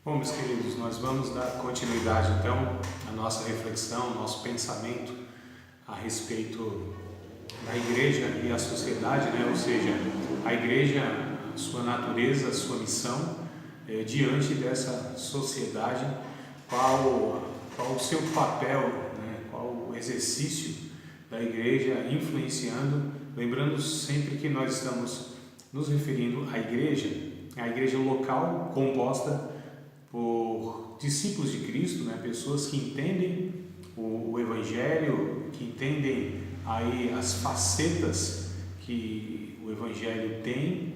Bom, meus queridos, nós vamos dar continuidade então à nossa reflexão, ao nosso pensamento a respeito da igreja e a sociedade, né? Ou seja, a igreja, a sua natureza, a sua missão diante dessa sociedade, qual o seu papel, né? Qual o exercício da igreja influenciando, lembrando sempre que nós estamos nos referindo à igreja local composta por discípulos de Cristo, né? Pessoas que entendem o Evangelho, que entendem aí as facetas que o Evangelho tem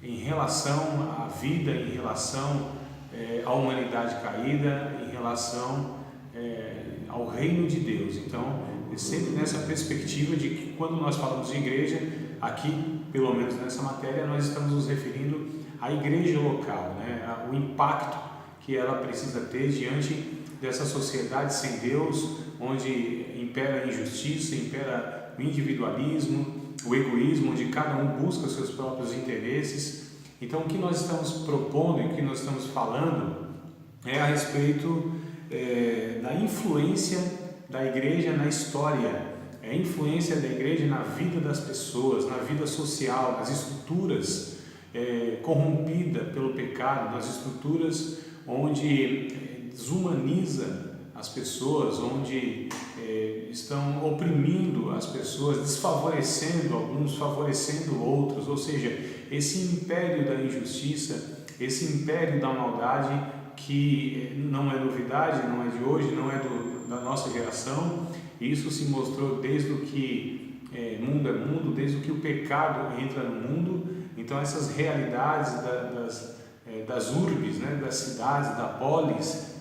em relação à vida, em relação à humanidade caída, em relação ao reino de Deus. Então, é sempre nessa perspectiva de que quando nós falamos de igreja, aqui, pelo menos nessa matéria, nós estamos nos referindo à igreja local, né? O impacto que ela precisa ter diante dessa sociedade sem Deus, onde impera a injustiça, impera o individualismo, o egoísmo, onde cada um busca seus próprios interesses. Então, o que nós estamos propondo e o que nós estamos falando é a respeito da influência da igreja na história, a influência da igreja na vida das pessoas, na vida social, nas estruturas corrompidas pelo pecado, nas estruturas onde desumaniza as pessoas, onde estão oprimindo as pessoas, desfavorecendo alguns, favorecendo outros, ou seja, esse império da injustiça, esse império da maldade que não é novidade, não é de hoje, não é da nossa geração. Isso se mostrou desde o que mundo é mundo, desde o que o pecado entra no mundo. Então essas realidades das urbes, né, das cidades, da polis,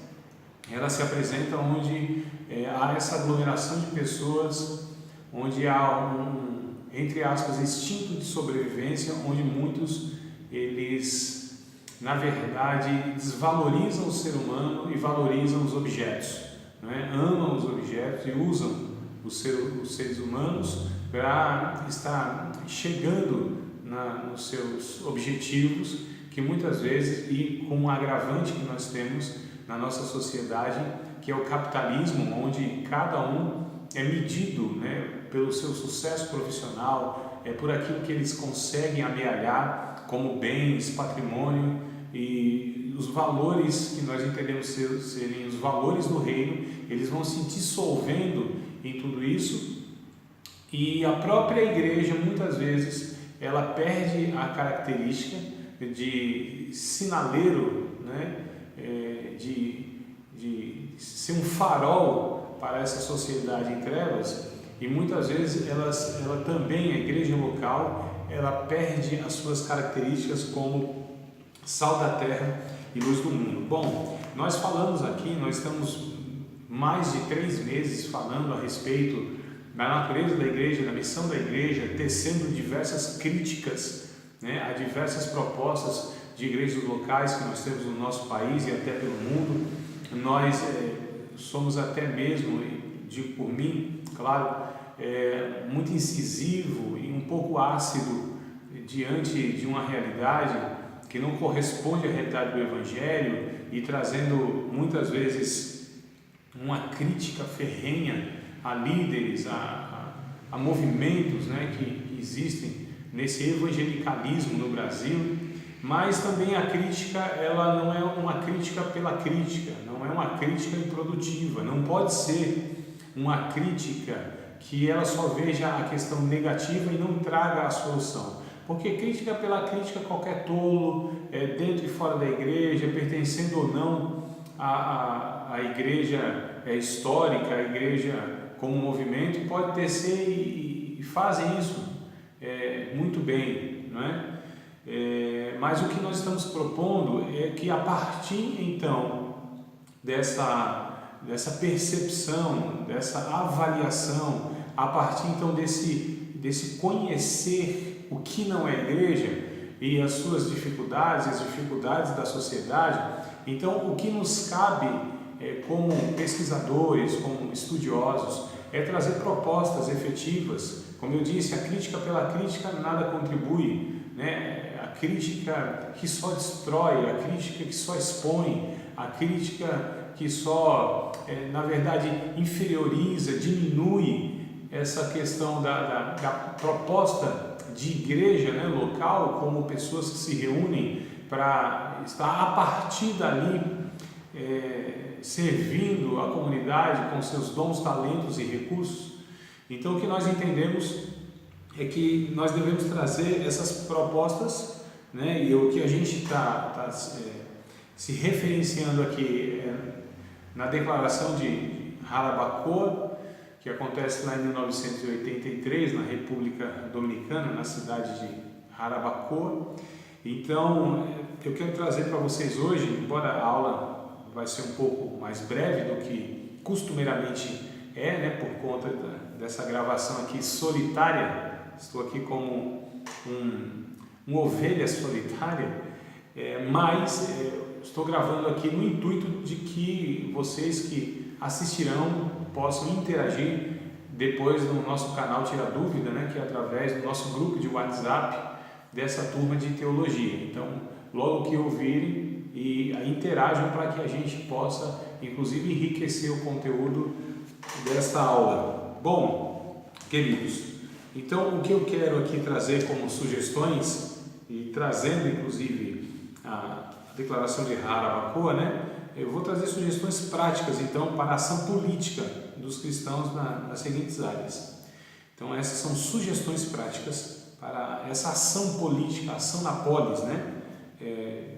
elas se apresentam onde há essa aglomeração de pessoas, onde há entre aspas, instinto de sobrevivência, onde muitos, eles, na verdade, desvalorizam o ser humano e valorizam os objetos, né? Amam os objetos e usam os seres humanos para estar chegando nos seus objetivos, que muitas vezes, e com um agravante que nós temos na nossa sociedade, que é o capitalismo, onde cada um é medido, né, pelo seu sucesso profissional, por aquilo que eles conseguem amealhar como bens, patrimônio, e os valores que nós entendemos serem os valores do reino, eles vão se dissolvendo em tudo isso, e a própria igreja, muitas vezes, ela perde a característica de sinaleiro, né? De ser um farol para essa sociedade em trevas, e muitas vezes ela também, a igreja local, ela perde as suas características como sal da terra e luz do mundo. Bom, nós falamos aqui, nós estamos mais de 3 meses falando a respeito da natureza da igreja, da missão da igreja, tecendo diversas críticas, né, a diversas propostas de igrejas locais que nós temos no nosso país e até pelo mundo. Nós somos até mesmo, digo por mim, claro, muito incisivo e um pouco ácido diante de uma realidade que não corresponde à realidade do Evangelho, e trazendo muitas vezes uma crítica ferrenha a líderes, a movimentos, né, que existem nesse evangelicalismo no Brasil. Mas também a crítica, ela não é uma crítica pela crítica, não é uma crítica improdutiva, não pode ser uma crítica que ela só veja a questão negativa e não traga a solução. Porque crítica pela crítica, qualquer tolo, dentro e fora da igreja, pertencendo ou não à igreja histórica, a igreja como movimento, pode tecer e fazem isso muito bem, não é? Mas o que nós estamos propondo é que, a partir então dessa percepção, dessa avaliação, a partir então desse conhecer o que não é igreja e as suas dificuldades, as dificuldades da sociedade, então o que nos cabe como pesquisadores, como estudiosos, é trazer propostas efetivas. Como eu disse, a crítica pela crítica nada contribui, né? A crítica que só destrói, a crítica que só expõe, a crítica que só, na verdade, inferioriza, diminui essa questão da proposta de igreja, né, local, como pessoas que se reúnem para estar a partir dali servindo a comunidade com seus dons, talentos e recursos. Então, o que nós entendemos é que nós devemos trazer essas propostas, né, e o que a gente está se referenciando aqui na declaração de Jarabacoa, que acontece lá em 1983, na República Dominicana, na cidade de Jarabacoa. Então, eu quero trazer para vocês hoje, embora a aula vai ser um pouco mais breve do que costumeiramente né, por conta dessa gravação aqui solitária, estou aqui como uma ovelha solitária, mas estou gravando aqui no intuito de que vocês que assistirão possam interagir depois no nosso canal Tira Dúvida, né, que é através do nosso grupo de WhatsApp dessa turma de teologia. Então, logo que ouvirem, interajam para que a gente possa, inclusive, enriquecer o conteúdo desta aula. Bom, queridos, então o que eu quero aqui trazer como sugestões, e trazendo inclusive a declaração de Jarabacoa, né? Eu vou trazer sugestões práticas, então, para a ação política dos cristãos nas seguintes áreas. Então, essas são sugestões práticas para essa ação política, ação na polis, né?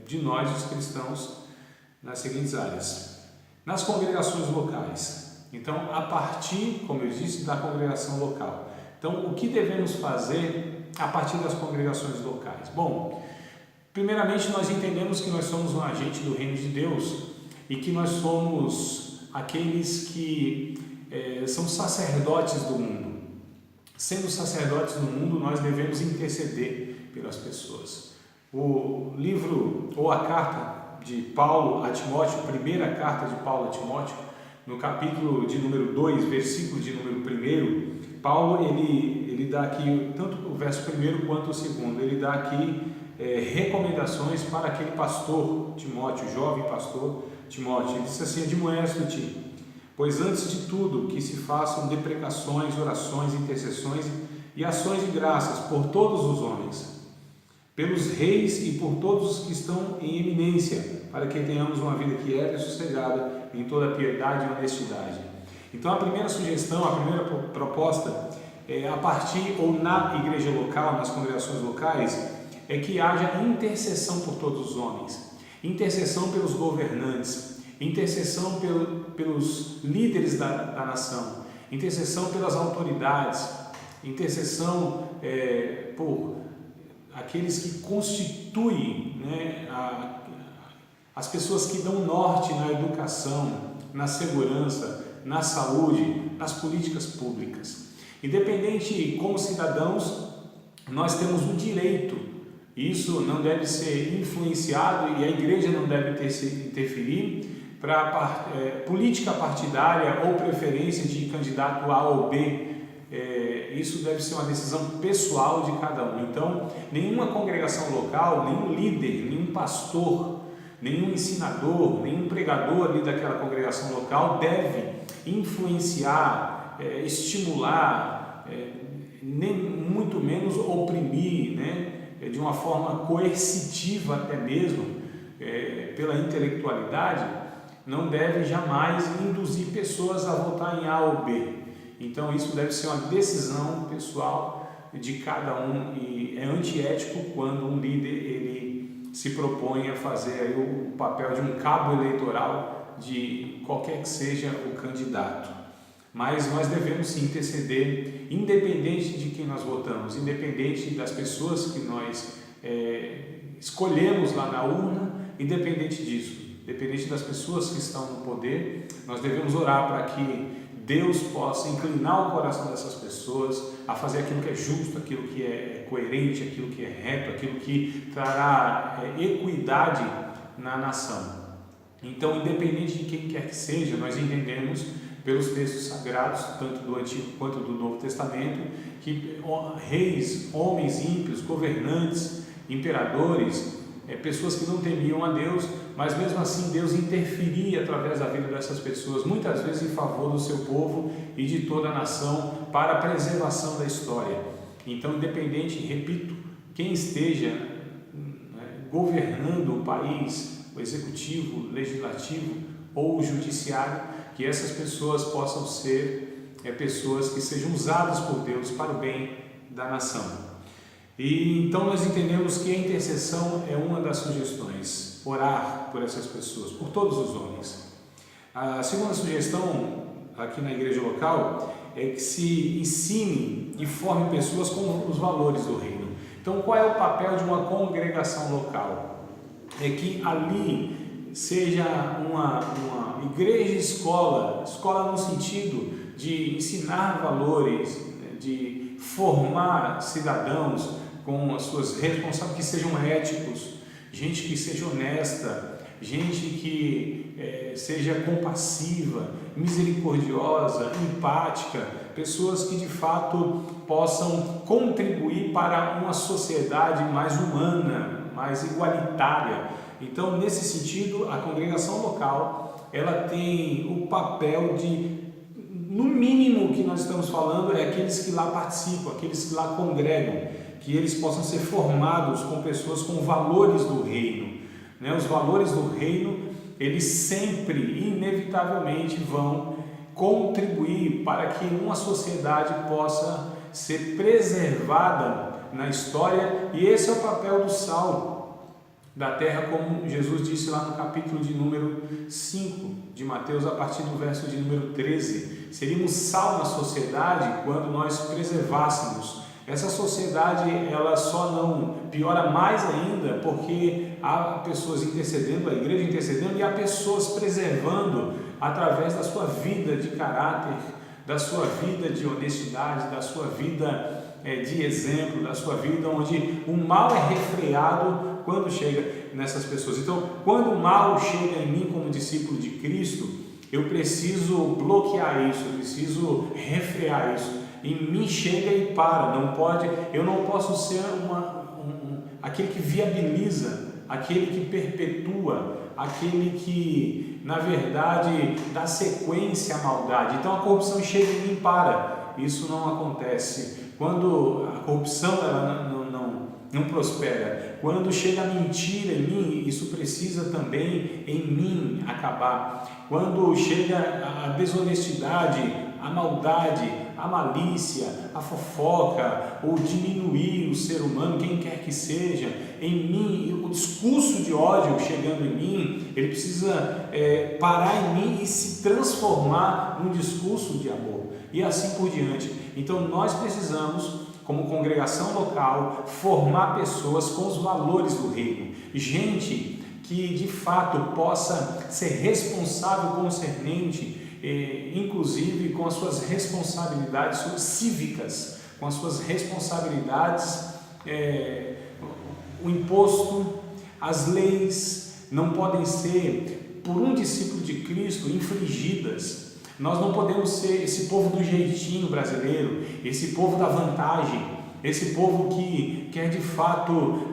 De nós, os cristãos, nas seguintes áreas. Nas congregações locais. Então, a partir, como eu disse, da congregação local. Então, o que devemos fazer a partir das congregações locais? Bom, primeiramente, nós entendemos que nós somos um agente do reino de Deus e que nós somos aqueles que são sacerdotes do mundo. Sendo sacerdotes do mundo, nós devemos interceder pelas pessoas. O livro ou a carta de Paulo a Timóteo, a primeira carta de Paulo a Timóteo, no capítulo de número 2, versículo de número 1, Paulo ele dá aqui, tanto o verso 1 quanto o 2, ele dá aqui recomendações para aquele pastor Timóteo, jovem pastor Timóteo. Ele disse assim: admoesto-te, pois antes de tudo que se façam deprecações, orações, intercessões e ações de graças por todos os homens, pelos reis e por todos os que estão em eminência, para que tenhamos uma vida quieta e sossegada em toda piedade e honestidade. Então, a primeira sugestão, a primeira proposta, a partir ou na igreja local, nas congregações locais, é que haja intercessão por todos os homens, intercessão pelos governantes, intercessão pelos líderes da nação, intercessão pelas autoridades, intercessão por aqueles que constituem, né, as pessoas que dão norte na educação, na segurança, na saúde, nas políticas públicas. Independente, como cidadãos, nós temos o direito, isso não deve ser influenciado e a igreja não deve interferir para política partidária ou preferência de candidato A ou B. Isso deve ser uma decisão pessoal de cada um. Então, nenhuma congregação local, nenhum líder, nenhum pastor, nenhum ensinador, nenhum pregador ali daquela congregação local deve influenciar, estimular, nem muito menos oprimir, né, de uma forma coercitiva até mesmo, pela intelectualidade, não deve jamais induzir pessoas a votar em A ou B. Então, isso deve ser uma decisão pessoal de cada um e é antiético quando um líder ele se propõe a fazer aí o papel de um cabo eleitoral de qualquer que seja o candidato. Mas nós devemos sim interceder, independente de quem nós votamos, independente das pessoas que nós escolhemos lá na urna, independente disso, independente das pessoas que estão no poder, nós devemos orar para que Deus possa inclinar o coração dessas pessoas a fazer aquilo que é justo, aquilo que é coerente, aquilo que é reto, aquilo que trará equidade na nação. Então, independente de quem quer que seja, nós entendemos pelos textos sagrados, tanto do Antigo quanto do Novo Testamento, que reis, homens ímpios, governantes, imperadores, pessoas que não temiam a Deus, mas mesmo assim Deus interferia através da vida dessas pessoas, muitas vezes em favor do seu povo e de toda a nação, para a preservação da história. Então, independente, repito, quem esteja governando o país, o executivo, o legislativo ou o judiciário, que essas pessoas possam ser pessoas que sejam usadas por Deus para o bem da nação. E então nós entendemos que a intercessão é uma das sugestões, orar por essas pessoas, por todos os homens. A segunda sugestão aqui na igreja local é que se ensine e forme pessoas com os valores do reino. Então, qual é o papel de uma congregação local? É que ali seja uma igreja escola no sentido de ensinar valores, de formar cidadãos com as suas responsabilidades, que sejam éticos, gente que seja honesta, gente que seja compassiva, misericordiosa, empática, pessoas que de fato possam contribuir para uma sociedade mais humana, mais igualitária. Então, nesse sentido, a congregação local, ela tem o papel de, no mínimo, o que nós estamos falando é aqueles que lá participam, aqueles que lá congregam, que eles possam ser formados com pessoas com valores do reino. Os valores do reino, eles sempre, inevitavelmente, vão contribuir para que uma sociedade possa ser preservada na história, e esse é o papel do sal da terra, como Jesus disse lá no capítulo de número 5 de Mateus, a partir do verso de número 13. Seríamos sal na sociedade quando nós preservássemos. Essa sociedade, ela só não piora mais ainda porque há pessoas intercedendo, a igreja intercedendo, e há pessoas preservando através da sua vida de caráter, da sua vida de honestidade, da sua vida de exemplo, da sua vida onde o mal é refreado quando chega nessas pessoas. Então, quando o mal chega em mim como discípulo de Cristo, eu preciso bloquear isso, eu preciso refrear isso. Em mim chega e para, eu não posso ser aquele que viabiliza, aquele que perpetua, aquele que, na verdade, dá sequência à maldade. Então a corrupção chega em mim e para. Isso não acontece. Quando a corrupção ela não prospera, quando chega a mentira em mim, isso precisa também em mim acabar. Quando chega a desonestidade, a maldade, a malícia, a fofoca, ou diminuir o ser humano, quem quer que seja, em mim, o discurso de ódio chegando em mim, ele precisa parar em mim e se transformar num discurso de amor, e assim por diante. Então nós precisamos, como congregação local, formar pessoas com os valores do reino, gente que de fato possa ser responsável concernente, inclusive com as suas responsabilidades cívicas, com as suas responsabilidades, o imposto, as leis não podem ser, por um discípulo de Cristo, infringidas. Nós não podemos ser esse povo do jeitinho brasileiro, esse povo da vantagem, esse povo que quer de fato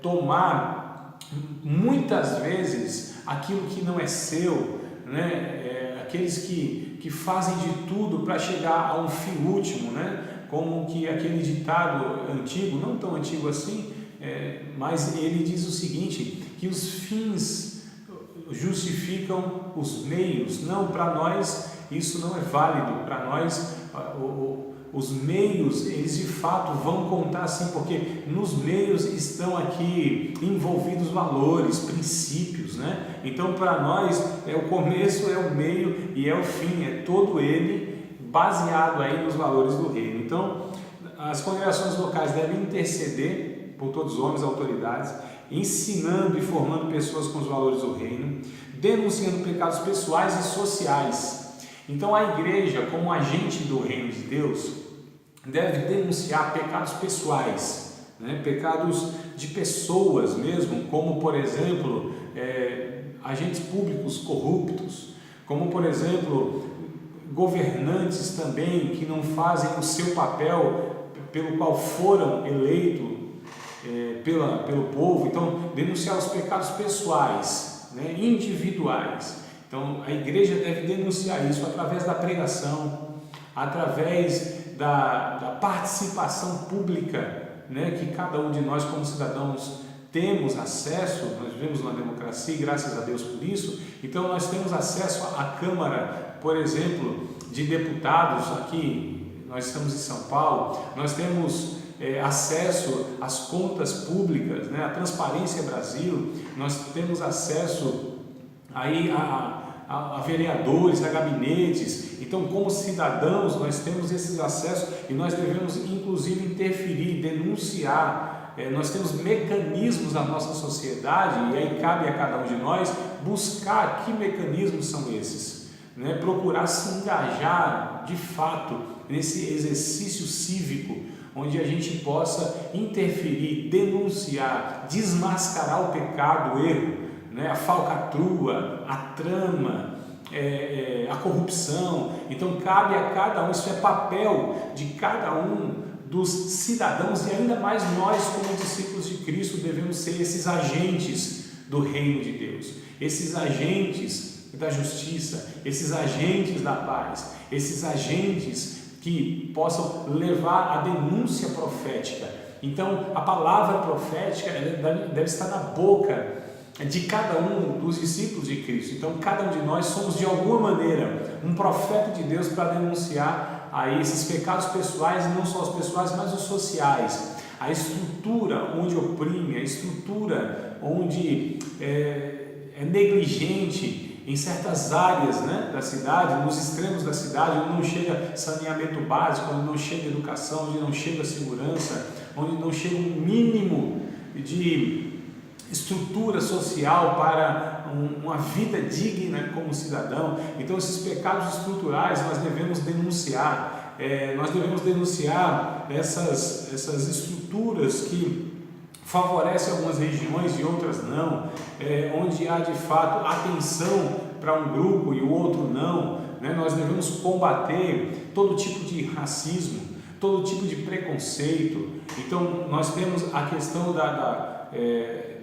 tomar muitas vezes aquilo que não é seu, aqueles que fazem de tudo para chegar a um fim último, como que aquele ditado antigo, não tão antigo assim, mas ele diz o seguinte, que os fins justificam os meios. Não, para nós isso não é válido, para nós os meios, eles de fato vão contar sim, porque nos meios estão aqui envolvidos valores, princípios, Então para nós o começo, é o meio e é o fim, é todo ele baseado aí nos valores do reino. Então as congregações locais devem interceder por todos os homens, autoridades, ensinando e formando pessoas com os valores do reino, denunciando pecados pessoais e sociais. Então a igreja, como agente do reino de Deus, deve denunciar pecados pessoais, pecados de pessoas mesmo, como por exemplo, agentes públicos corruptos, como por exemplo, governantes também que não fazem o seu papel pelo qual foram eleitos, pelo povo. Então, denunciar os pecados pessoais, né, individuais. Então, a igreja deve denunciar isso através da pregação, através da participação pública, né, que cada um de nós, como cidadãos, temos acesso. Nós vivemos numa democracia e graças a Deus por isso. Então, nós temos acesso à Câmara, por exemplo, de Deputados. Aqui, nós estamos em São Paulo, nós temos acesso às contas públicas, né, a Transparência Brasil, nós temos acesso aí a vereadores, a gabinetes. Então, como cidadãos, nós temos esses acessos e nós devemos, inclusive, interferir, denunciar. Nós temos mecanismos na nossa sociedade e aí cabe a cada um de nós buscar que mecanismos são esses, né? Procurar se engajar de fato nesse exercício cívico, onde a gente possa interferir, denunciar, desmascarar o pecado, o erro, né? A falcatrua, a trama, a corrupção. Então cabe a cada um, isso é papel de cada um dos cidadãos, e ainda mais nós como discípulos de Cristo devemos ser esses agentes do reino de Deus, esses agentes da justiça, esses agentes da paz, esses agentes que possam levar a denúncia profética. Então a palavra profética deve estar na boca de cada um dos discípulos de Cristo. Então cada um de nós somos de alguma maneira um profeta de Deus para denunciar aí esses pecados pessoais, e não só os pessoais, mas os sociais, a estrutura onde oprime, a estrutura onde é negligente em certas áreas, né, da cidade, nos extremos da cidade, onde não chega saneamento básico, onde não chega educação, onde não chega segurança, onde não chega um mínimo de estrutura social para uma vida digna como cidadão. Então esses pecados estruturais nós devemos denunciar, essas estruturas que favorecem algumas regiões e outras não, onde há de fato atenção para um grupo e o outro não, né? Nós devemos combater todo tipo de racismo, todo tipo de preconceito. Então nós temos a questão da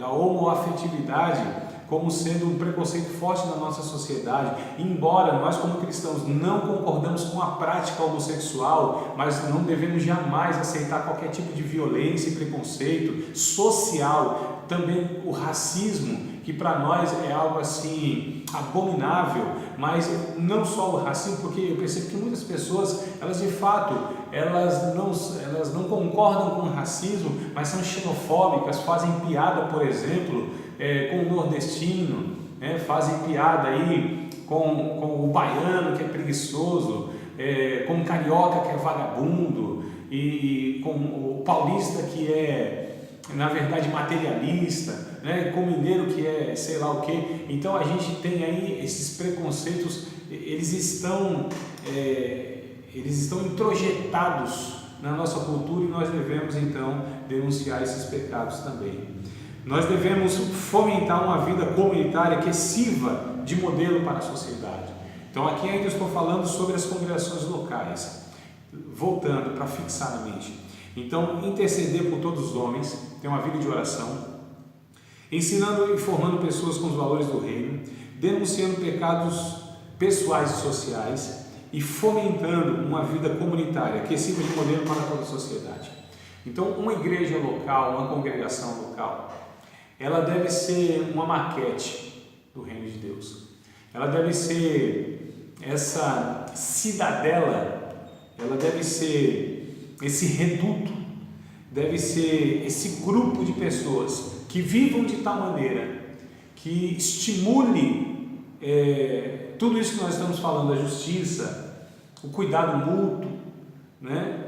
homoafetividade como sendo um preconceito forte na nossa sociedade, embora nós como cristãos não concordamos com a prática homossexual, mas não devemos jamais aceitar qualquer tipo de violência e preconceito social. Também o racismo, que para nós é algo assim abominável, mas não só o racismo, porque eu percebo que muitas pessoas, elas de fato, elas não concordam com o racismo, mas são xenofóbicas, fazem piada, por exemplo, com o nordestino, né? Fazem piada aí com o baiano que é preguiçoso, com o carioca que é vagabundo, e com o paulista que é, na verdade, materialista, né? Com o mineiro que é sei lá o que. Então a gente tem aí esses preconceitos, eles estão introjetados na nossa cultura, e nós devemos então denunciar esses pecados também. Nós devemos fomentar uma vida comunitária que sirva de modelo para a sociedade. Então aqui ainda estou falando sobre as congregações locais, voltando para fixar na mente. Então, interceder por todos os homens, ter uma vida de oração, ensinando e formando pessoas com os valores do reino, denunciando pecados pessoais e sociais e fomentando uma vida comunitária que sirva de modelo para toda a sociedade. Então, uma igreja local, uma congregação local, ela deve ser uma maquete do reino de Deus. Ela deve ser essa cidadela, ela deve ser esse reduto, deve ser esse grupo de pessoas que vivam de tal maneira que estimule tudo isso que nós estamos falando, a justiça, o cuidado mútuo, né?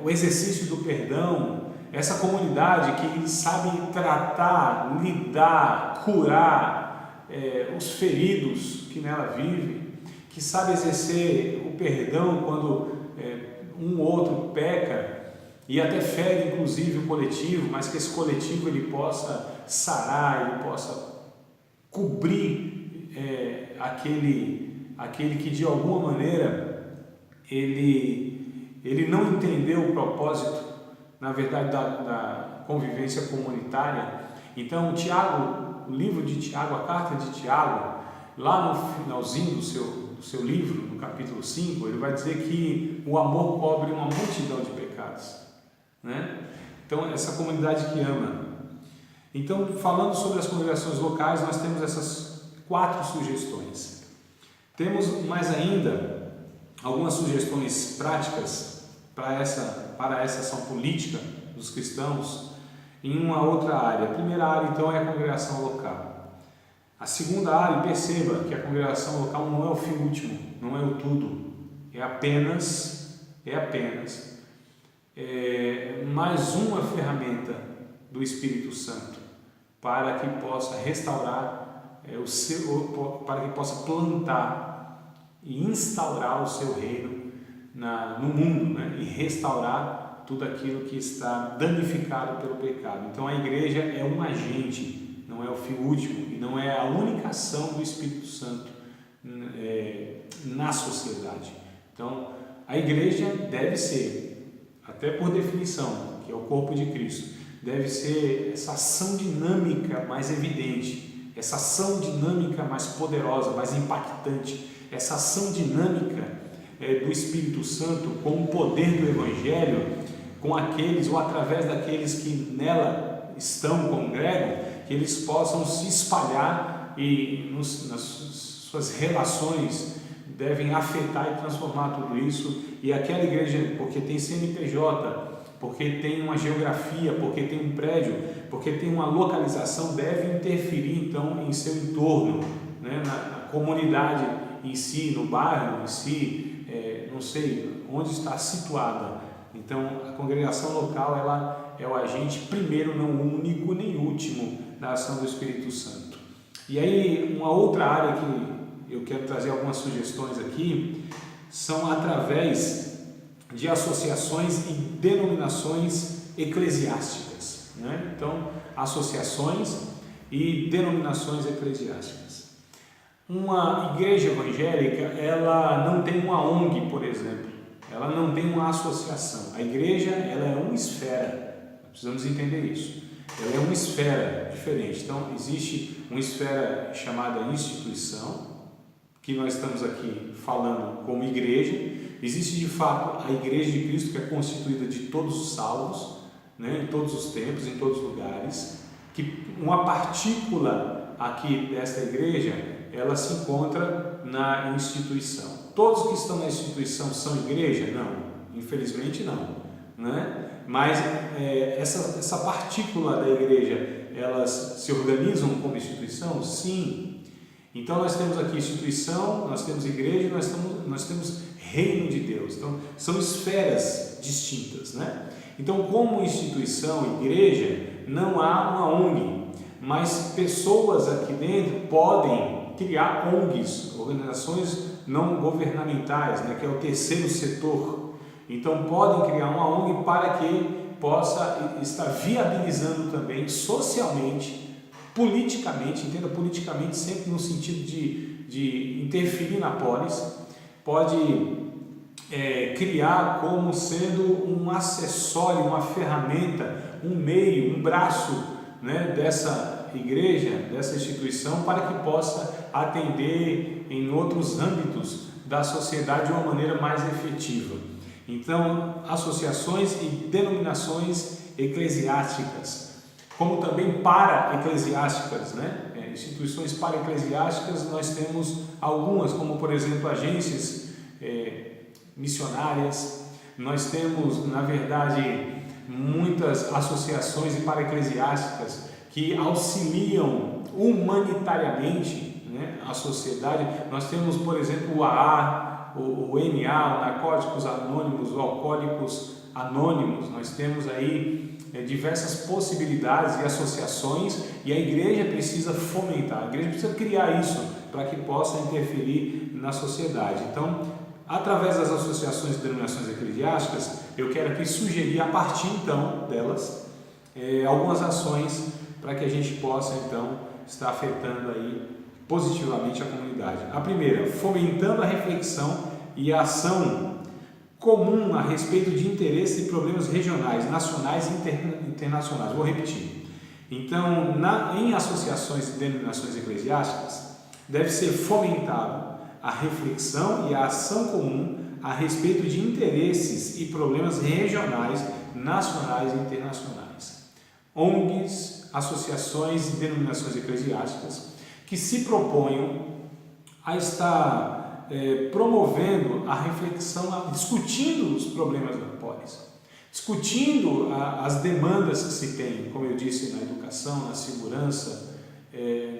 O exercício do perdão, essa comunidade que sabe tratar, lidar, curar os feridos que nela vivem, que sabe exercer o perdão quando um ou outro peca e até fere inclusive o coletivo, mas que esse coletivo ele possa sarar, ele possa cobrir aquele que de alguma maneira ele não entendeu o propósito, na verdade, convivência comunitária. Então, o livro de Tiago, a carta de Tiago, lá no finalzinho do seu livro, no capítulo 5, ele vai dizer que o amor cobre uma multidão de pecados, né? Então, essa comunidade que ama. Então, falando sobre as congregações locais, nós temos essas 4 sugestões. Temos mais ainda algumas sugestões práticas para essa ação política dos cristãos em uma outra área. A primeira área, então, é a congregação local. A segunda área, perceba que a congregação local não é o fim último, não é o tudo, é apenas mais uma ferramenta do Espírito Santo para que possa restaurar para que possa plantar e instaurar o seu reino no mundo, né? E restaurar tudo aquilo que está danificado pelo pecado. Então a igreja é um agente, não é o fim último e não é a única ação do Espírito Santo na sociedade. Então a igreja deve ser, até por definição, que é o corpo de Cristo, deve ser essa ação dinâmica mais evidente, essa ação dinâmica mais poderosa, mais impactante, essa ação dinâmica do Espírito Santo com o poder do Evangelho, com aqueles ou através daqueles que nela congregam, que eles possam se espalhar e nas suas relações devem afetar e transformar tudo isso. E aquela igreja, porque tem CNPJ, porque tem uma geografia, porque tem um prédio, porque tem uma localização, deve interferir então em seu entorno, né? na comunidade em si, no bairro em si, não sei onde está situada. Então a congregação local ela é o agente primeiro, não único nem último da ação do Espírito Santo. E aí uma outra área que eu quero trazer algumas sugestões aqui são através de associações e denominações eclesiásticas, né? Então, associações e denominações eclesiásticas. Uma igreja evangélica, ela não tem uma ONG, por exemplo, ela não tem uma associação. A igreja, ela é uma esfera, precisamos entender isso. Ela é uma esfera diferente. Então, existe uma esfera chamada instituição, que nós estamos aqui falando como igreja. Existe de fato a Igreja de Cristo, que é constituída de todos os salvos, né, em todos os tempos, em todos os lugares, que uma partícula aqui desta igreja, ela se encontra na instituição. Todos que estão na instituição são igreja? Não, infelizmente não, né? Mas essa partícula da igreja, elas se organizam como instituição? Sim. Então nós temos aqui instituição, nós temos igreja, nós temos reino de Deus. Então são esferas distintas, né? Então, como instituição, igreja, não há uma ONG, mas pessoas aqui dentro podem criar ONGs, organizações não governamentais, né, que é o terceiro setor. Então podem criar uma ONG para que possa estar viabilizando também socialmente, politicamente, entenda politicamente sempre no sentido de interferir na polis, pode criar como sendo um acessório, uma ferramenta, um meio, um braço, né, dessa igreja, dessa instituição, para que possa atender em outros âmbitos da sociedade de uma maneira mais efetiva. Então, associações e denominações eclesiásticas, como também para-eclesiásticas, né? Instituições para-eclesiásticas, nós temos algumas, como por exemplo agências missionárias, nós temos, na verdade, muitas associações e para-eclesiásticas que auxiliam humanitariamente, né, a sociedade. Nós temos, por exemplo, o AA, o NA, o Narcóticos Anônimos, o Alcoólicos Anônimos. Nós temos aí diversas possibilidades e associações, e a igreja precisa fomentar, a igreja precisa criar isso para que possa interferir na sociedade. Então, através das associações e denominações eclesiásticas, eu quero aqui sugerir, a partir então delas, algumas ações para que a gente possa então estar afetando aí positivamente a comunidade. A primeira, fomentando a reflexão e a ação comum a respeito de interesses e problemas regionais, nacionais e internacionais. Vou repetir. Então, em associações e denominações eclesiásticas, deve ser fomentado a reflexão e a ação comum a respeito de interesses e problemas regionais, nacionais e internacionais. ONGs, associações e denominações eclesiásticas que se proponham a estar promovendo a reflexão, discutindo os problemas da polis, discutindo as demandas que se tem, como eu disse, na educação, na segurança,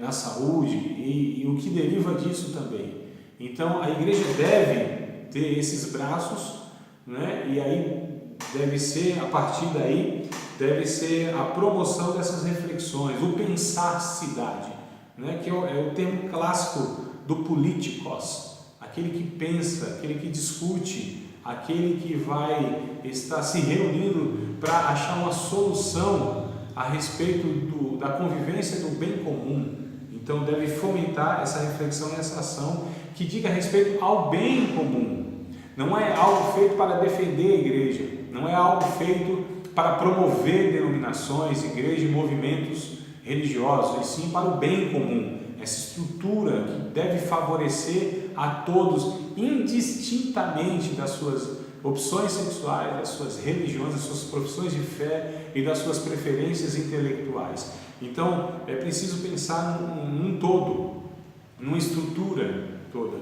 na saúde e o que deriva disso também. Então, a igreja deve ter esses braços, né? E aí deve ser, a partir daí, deve ser a promoção dessas reflexões, o pensar cidade, né? Que é o termo clássico do politikos, aquele que pensa, aquele que discute, aquele que vai estar se reunindo para achar uma solução a respeito da convivência do bem comum. Então deve fomentar essa reflexão e essa ação que diga respeito ao bem comum. Não é algo feito para defender a igreja, não é algo feito para promover denominações, igrejas e movimentos religiosos, e sim para o bem comum. Essa estrutura que deve favorecer a todos, indistintamente das suas opções sexuais, das suas religiões, das suas profissões de fé e das suas preferências intelectuais. Então, é preciso pensar num todo, numa estrutura toda.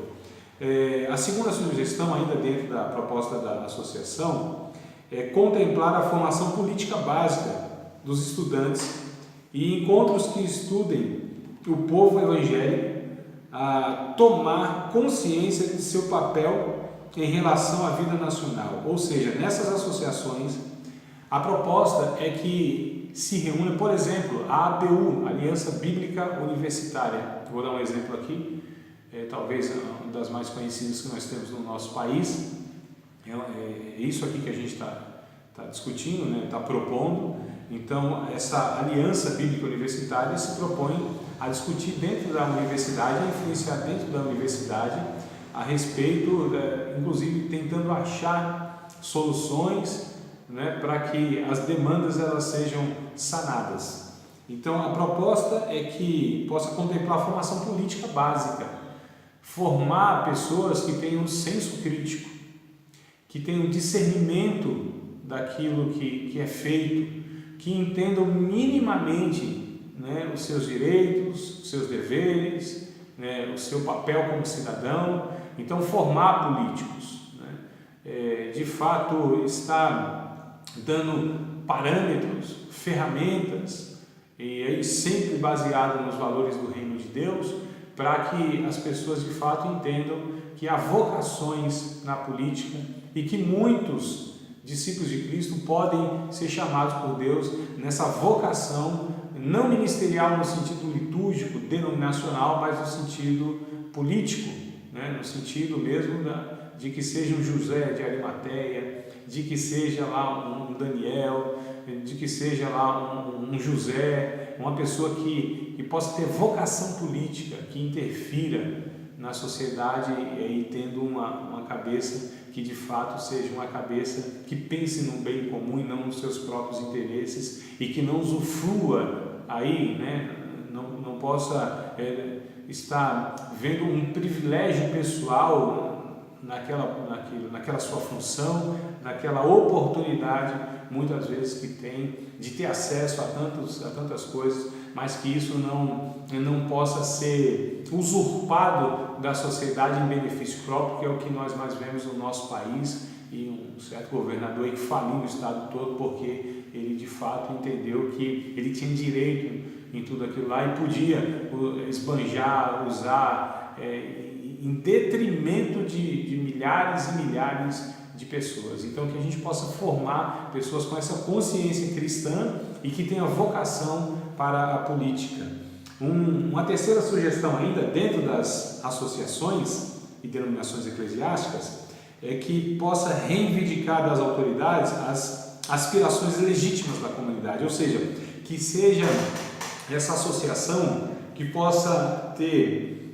A segunda sugestão, ainda dentro da proposta da associação, é contemplar a formação política básica dos estudantes e encontros que estudem o povo evangélico a tomar consciência de seu papel em relação à vida nacional. Ou seja, nessas associações, a proposta é que se reúna, por exemplo, a ABU, Aliança Bíblica Universitária. Vou dar um exemplo aqui, talvez uma das mais conhecidas que nós temos no nosso país. É isso aqui que a gente está discutindo, né? Está propondo. Então, essa Aliança Bíblica Universitária se propõe a discutir dentro da universidade, a influenciar dentro da universidade a respeito, inclusive tentando achar soluções, né, para que as demandas elas sejam sanadas. Então, a proposta é que possa contemplar a formação política básica, formar pessoas que tenham senso crítico, que tenham discernimento daquilo que é feito, que entendam minimamente, né, os seus direitos, os seus deveres, né, o seu papel como cidadão. Então, formar políticos, né, de fato está dando parâmetros, ferramentas, e aí sempre baseado nos valores do reino de Deus, para que as pessoas de fato entendam que há vocações na política e que muitos discípulos de Cristo podem ser chamados por Deus nessa vocação, não ministerial no sentido litúrgico, denominacional, mas no sentido político, né? No sentido mesmo de que seja um José de Arimateia, de que seja lá um Daniel, de que seja lá um José, uma pessoa que possa ter vocação política, que interfira na sociedade e tendo uma cabeça que de fato seja uma cabeça que pense no bem comum e não nos seus próprios interesses, e que não usufrua aí, né, não possa estar vendo um privilégio pessoal naquela sua função, naquela oportunidade muitas vezes que tem de ter acesso a tantas coisas, mas que isso não possa ser usurpado da sociedade em benefício próprio, que é o que nós mais vemos no nosso país, e um certo governador aí que faliu o estado todo porque ele de fato entendeu que ele tinha direito em tudo aquilo lá e podia esbanjar, usar em detrimento de milhares e milhares de pessoas. Então, que a gente possa formar pessoas com essa consciência cristã e que tenha vocação para a política. Uma terceira sugestão ainda dentro das associações e denominações eclesiásticas é que possa reivindicar das autoridades as aspirações legítimas da comunidade, ou seja, que seja essa associação que possa ter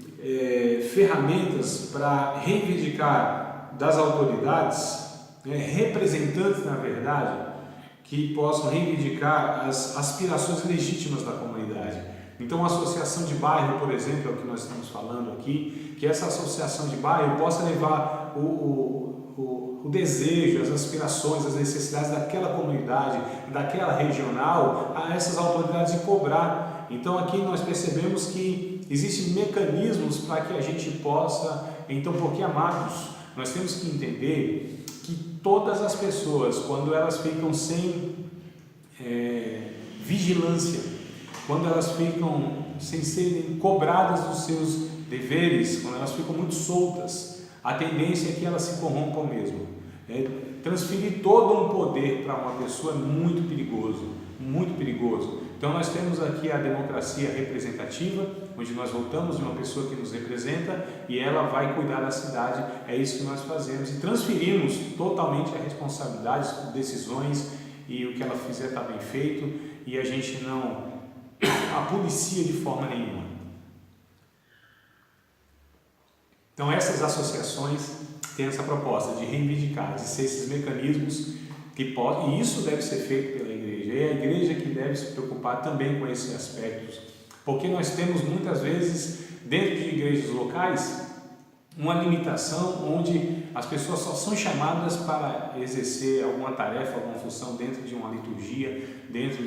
ferramentas para reivindicar das autoridades representantes, na verdade, que possam reivindicar as aspirações legítimas da comunidade. Então, a associação de bairro, por exemplo, é o que nós estamos falando aqui, que essa associação de bairro possa levar o desejo, as aspirações, as necessidades daquela comunidade, daquela regional, a essas autoridades e cobrar. Então, aqui nós percebemos que existem mecanismos para que a gente possa, então, porque amados, nós temos que entender que todas as pessoas, quando elas ficam sem vigilância, quando elas ficam sem serem cobradas dos seus deveres, quando elas ficam muito soltas, a tendência é que elas se corrompam mesmo. Transferir todo um poder para uma pessoa é muito perigoso, muito perigoso. Então nós temos aqui a democracia representativa, onde nós votamos de uma pessoa que nos representa e ela vai cuidar da cidade. É isso que nós fazemos e transferimos totalmente a responsabilidade, as decisões, e o que ela fizer está bem feito e a gente não a policia de forma nenhuma. Então essas associações têm essa proposta de reivindicar, de ser esses mecanismos que podem, e isso deve ser feito pela igreja, e é a igreja que deve se preocupar também com esses aspectos, porque nós temos muitas vezes dentro de igrejas locais uma limitação onde as pessoas só são chamadas para exercer alguma tarefa, alguma função dentro de uma liturgia, dentro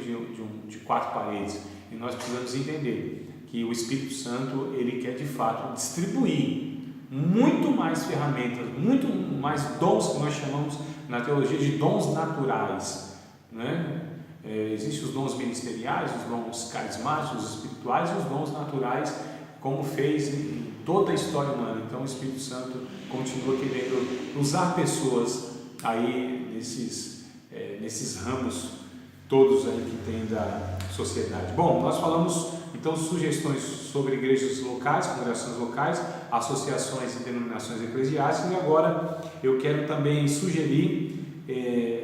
de quatro paredes. E nós precisamos entender que o Espírito Santo, ele quer de fato distribuir muito mais ferramentas, muito mais dons, que nós chamamos na teologia de dons naturais, né? Existem os dons ministeriais, os dons carismáticos, os espirituais e os dons naturais, como fez em toda a história humana. Então o Espírito Santo continua querendo usar pessoas aí nesses ramos todos aí que tem da sociedade. Bom, nós falamos então sugestões sobre igrejas locais, congregações locais, associações e denominações eclesiásticas, e agora eu quero também sugerir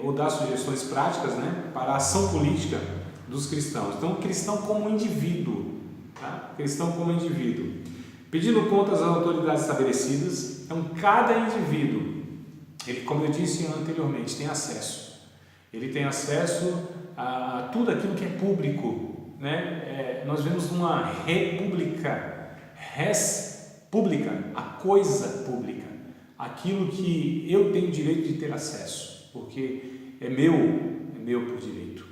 ou dar sugestões práticas, né, para a ação política dos cristãos. Então, o cristão como indivíduo, tá? Cristão como indivíduo, pedindo contas às autoridades estabelecidas. Então, cada indivíduo, ele, como eu disse anteriormente, tem acesso. Ele tem acesso a tudo aquilo que é público, né? Nós vemos uma república, res pública, a coisa pública, aquilo que eu tenho direito de ter acesso, porque é meu por direito,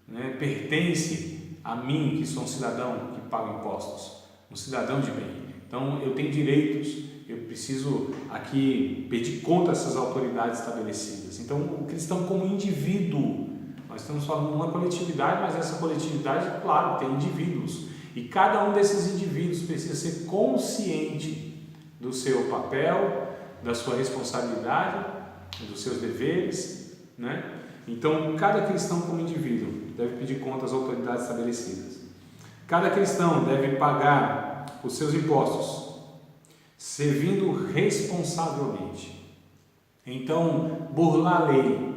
né? Pertence a mim, que sou um cidadão que paga impostos, um cidadão de bem. Então eu tenho direitos, eu preciso aqui pedir conta a essas autoridades estabelecidas. Então o cristão como indivíduo, nós estamos falando de uma coletividade, mas essa coletividade, claro, tem indivíduos. E cada um desses indivíduos precisa ser consciente do seu papel, da sua responsabilidade, dos seus deveres, né? Então, cada cristão como indivíduo deve pedir conta às autoridades estabelecidas. Cada cristão deve pagar os seus impostos, servindo responsavelmente. Então, burlar a lei.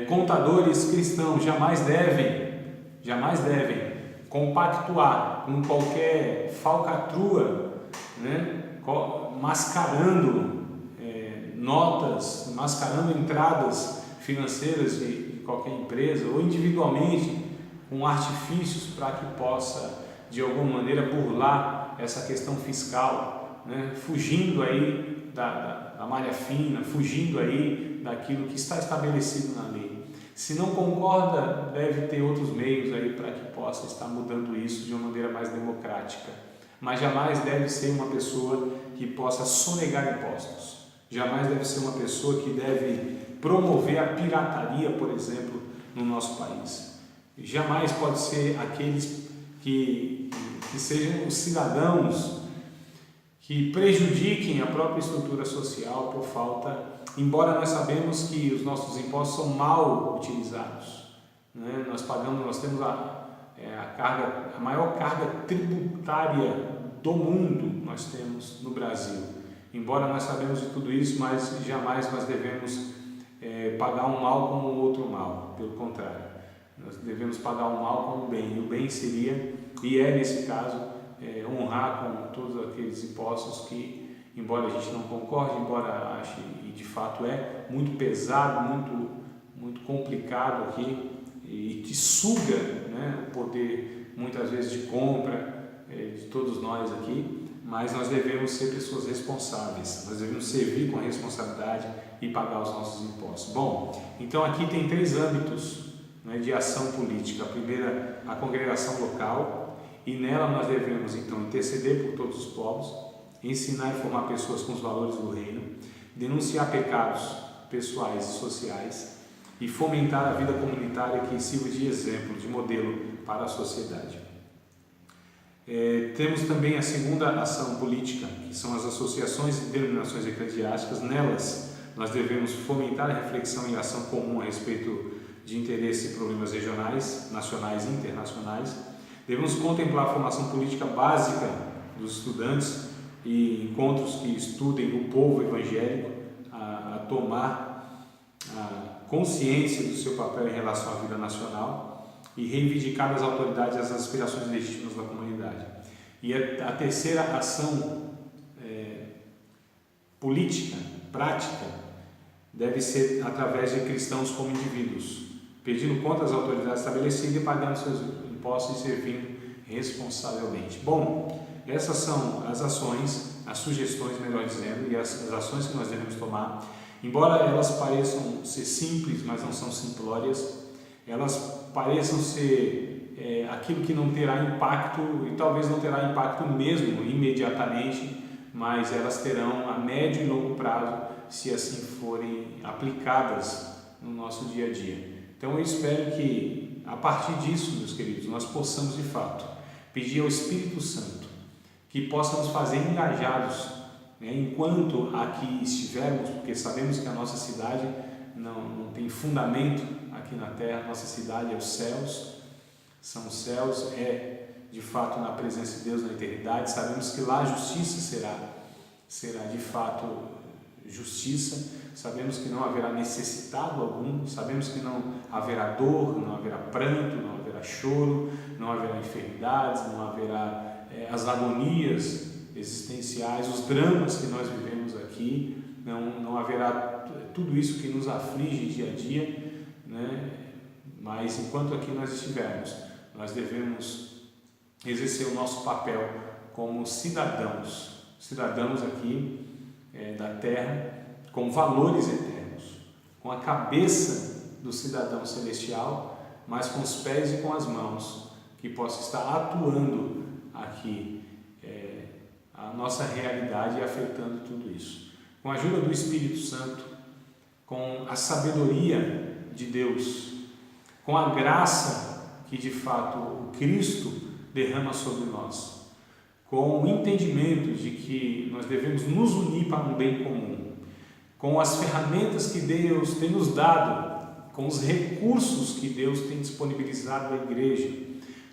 Contadores cristãos jamais devem compactuar com qualquer falcatrua, né? Mascarando notas, mascarando entradas financeiras de qualquer empresa, ou individualmente com artifícios para que possa de alguma maneira burlar essa questão fiscal, né? Fugindo aí da malha fina, fugindo aí daquilo que está estabelecido na lei. Se não concorda, deve ter outros meios aí para que possa estar mudando isso de uma maneira mais democrática. Mas jamais deve ser uma pessoa que possa sonegar impostos. Jamais deve ser uma pessoa que deve promover a pirataria, por exemplo, no nosso país. Jamais pode ser aqueles que sejam os cidadãos que prejudiquem a própria estrutura social por falta, embora nós sabemos que os nossos impostos são mal utilizados, né? Nós temos a maior carga tributária do mundo, nós temos no Brasil. Embora nós sabemos de tudo isso, mas jamais nós devemos pagar um mal como o outro mal, pelo contrário, nós devemos pagar o mal como o bem, e o bem seria, e nesse caso, honrar com todos aqueles impostos que embora a gente não concorde, embora ache, e de fato é, muito pesado, muito complicado aqui, e que suga, né, o poder muitas vezes de compra de todos nós aqui, mas nós devemos ser pessoas responsáveis, nós devemos servir com responsabilidade e pagar os nossos impostos. Bom, então aqui tem 3 âmbitos, né, de ação política. A primeira, a congregação local, e nela nós devemos então interceder por todos os povos, ensinar e formar pessoas com os valores do reino, denunciar pecados pessoais e sociais e fomentar a vida comunitária que sirva de exemplo, de modelo para a sociedade. Temos também a segunda ação política, que são as associações e denominações eclesiásticas. Nelas nós devemos fomentar a reflexão e ação comum a respeito de interesses e problemas regionais, nacionais e internacionais. Devemos contemplar a formação política básica dos estudantes e encontros que estudem o povo evangélico a tomar a consciência do seu papel em relação à vida nacional e reivindicar das autoridades as aspirações legítimas da comunidade. E a terceira ação política, prática, deve ser através de cristãos como indivíduos, pedindo conta às autoridades estabelecidas e pagando seus impostos e servindo responsavelmente. Bom, essas são as ações, as sugestões, melhor dizendo, e as ações que nós devemos tomar. Embora elas pareçam ser simples, mas não são simplórias, elas pareçam ser aquilo que não terá impacto, e talvez não terá impacto mesmo imediatamente, mas elas terão a médio e longo prazo, se assim forem aplicadas no nosso dia a dia. Então eu espero que, a partir disso, meus queridos, nós possamos de fato pedir ao Espírito Santo que possa nos fazer engajados, né, enquanto aqui estivermos, porque sabemos que a nossa cidade não tem fundamento aqui na terra. Nossa cidade é os céus, são os céus, de fato na presença de Deus na eternidade. Sabemos que lá a justiça será de fato justiça. Sabemos que não haverá necessitado algum, sabemos que não haverá dor, não haverá pranto, não haverá choro, não haverá enfermidades, não haverá as agonias existenciais, os dramas que nós vivemos aqui, não haverá tudo isso que nos aflige dia a dia, né? Mas enquanto aqui nós estivermos, nós devemos exercer o nosso papel como cidadãos aqui da terra, com valores eternos, com a cabeça do cidadão celestial, mas com os pés e com as mãos, que possa estar atuando aqui a nossa realidade e afetando tudo isso. Com a ajuda do Espírito Santo, com a sabedoria de Deus, com a graça que de fato o Cristo derrama sobre nós, com o entendimento de que nós devemos nos unir para um bem comum, com as ferramentas que Deus tem nos dado, com os recursos que Deus tem disponibilizado à igreja,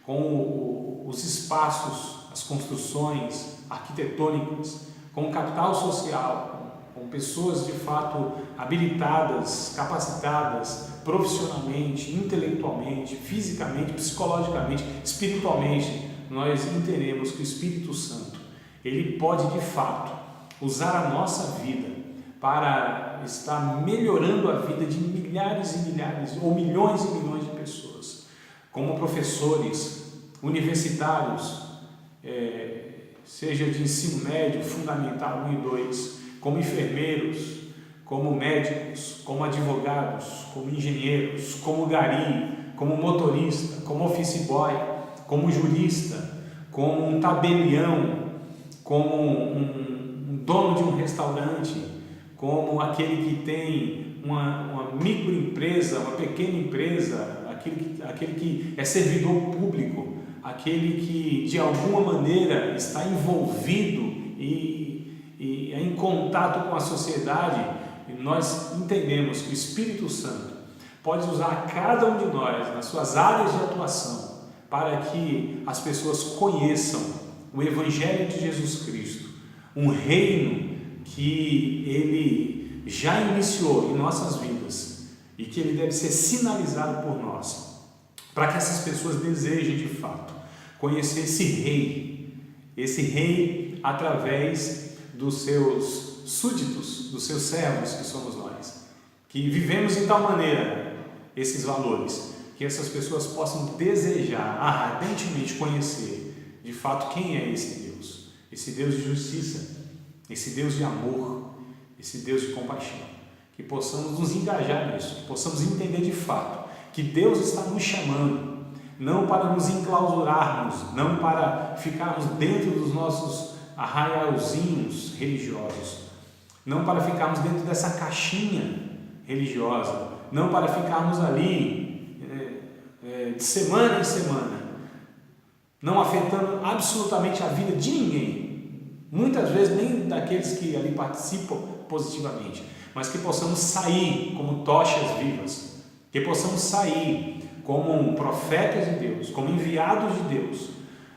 com os espaços, as construções arquitetônicas, com o capital social, com pessoas de fato habilitadas, capacitadas profissionalmente, intelectualmente, fisicamente, psicologicamente, espiritualmente. Nós entendemos que o Espírito Santo, ele pode de fato usar a nossa vida para estar melhorando a vida de milhares e milhares ou milhões e milhões de pessoas, como professores, universitários, seja de ensino médio, fundamental 1 e 2, como enfermeiros, como médicos, como advogados, como engenheiros, como gari, como motorista, como office boy, como jurista, como um tabelião, como um dono de um restaurante, como aquele que tem uma microempresa, uma pequena empresa, aquele que é servidor público, aquele que de alguma maneira está envolvido e é em contato com a sociedade. E nós entendemos que o Espírito Santo pode usar cada um de nós nas suas áreas de atuação para que as pessoas conheçam o Evangelho de Jesus Cristo, um reino que Ele já iniciou em nossas vidas e que Ele deve ser sinalizado por nós, para que essas pessoas desejem de fato conhecer esse rei através dos seus súditos, dos seus servos que somos nós, que vivemos de tal maneira esses valores, que essas pessoas possam desejar ardentemente conhecer de fato quem é esse Deus de justiça, esse Deus de amor, esse Deus de compaixão, que possamos nos engajar nisso, que possamos entender de fato que Deus está nos chamando, não para nos enclausurarmos, não para ficarmos dentro dos nossos arraialzinhos religiosos, não para ficarmos dentro dessa caixinha religiosa, não para ficarmos ali de semana em semana, não afetando absolutamente a vida de ninguém, muitas vezes nem daqueles que ali participam positivamente, mas que possamos sair como tochas vivas, que possamos sair como profetas de Deus, como enviados de Deus,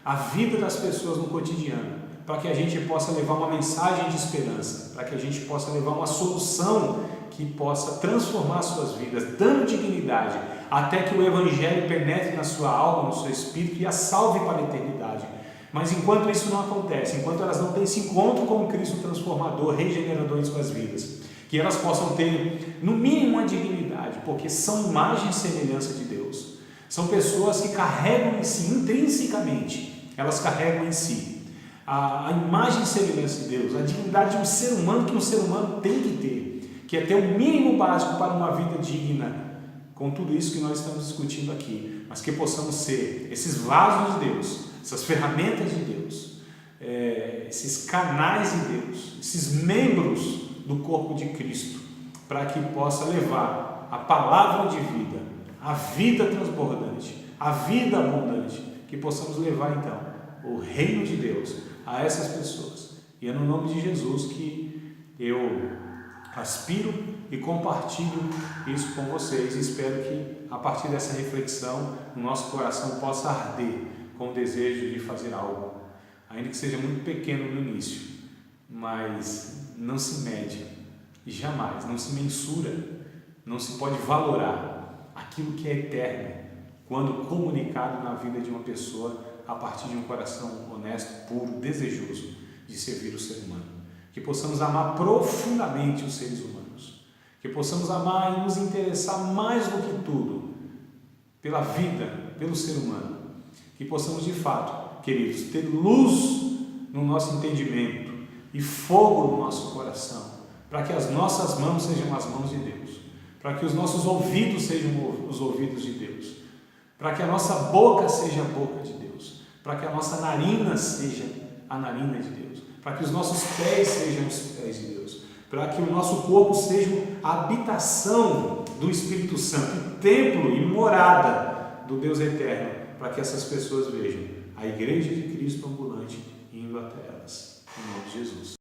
a vida das pessoas no cotidiano, para que a gente possa levar uma mensagem de esperança, para que a gente possa levar uma solução que possa transformar suas vidas, dando dignidade, até que o Evangelho penetre na sua alma, no seu espírito e a salve para a eternidade. Mas enquanto isso não acontece, enquanto elas não têm esse encontro com o Cristo transformador, regenerador em suas vidas, que elas possam ter, no mínimo, uma dignidade, porque são imagem e semelhança de Deus. São pessoas que carregam em si, intrinsecamente, elas carregam em si a imagem e semelhança de Deus, a dignidade de um ser humano que um ser humano tem que ter, que é ter o mínimo básico para uma vida digna, com tudo isso que nós estamos discutindo aqui, mas que possamos ser esses vasos de Deus, essas ferramentas de Deus, esses canais de Deus, esses membros do corpo de Cristo, para que possa levar a palavra de vida, a vida transbordante, a vida abundante, que possamos levar então o reino de Deus a essas pessoas. E é no nome de Jesus que eu aspiro e compartilho isso com vocês, e espero que a partir dessa reflexão o nosso coração possa arder com o desejo de fazer algo, ainda que seja muito pequeno no início, mas não se mede e jamais, não se mensura, não se pode valorar aquilo que é eterno quando comunicado na vida de uma pessoa a partir de um coração honesto, puro, desejoso de servir o ser humano. Que possamos amar profundamente os seres humanos, que possamos amar e nos interessar mais do que tudo pela vida, pelo ser humano, que possamos de fato, queridos, ter luz no nosso entendimento e fogo no nosso coração, para que as nossas mãos sejam as mãos de Deus, para que os nossos ouvidos sejam os ouvidos de Deus, para que a nossa boca seja a boca de Deus, para que a nossa narina seja a narina de Deus, para que os nossos pés sejam os pés de Deus, para que o nosso corpo seja a habitação do Espírito Santo, templo e morada do Deus eterno, para que essas pessoas vejam a Igreja de Cristo ambulante indo até elas. Em nome de Jesus.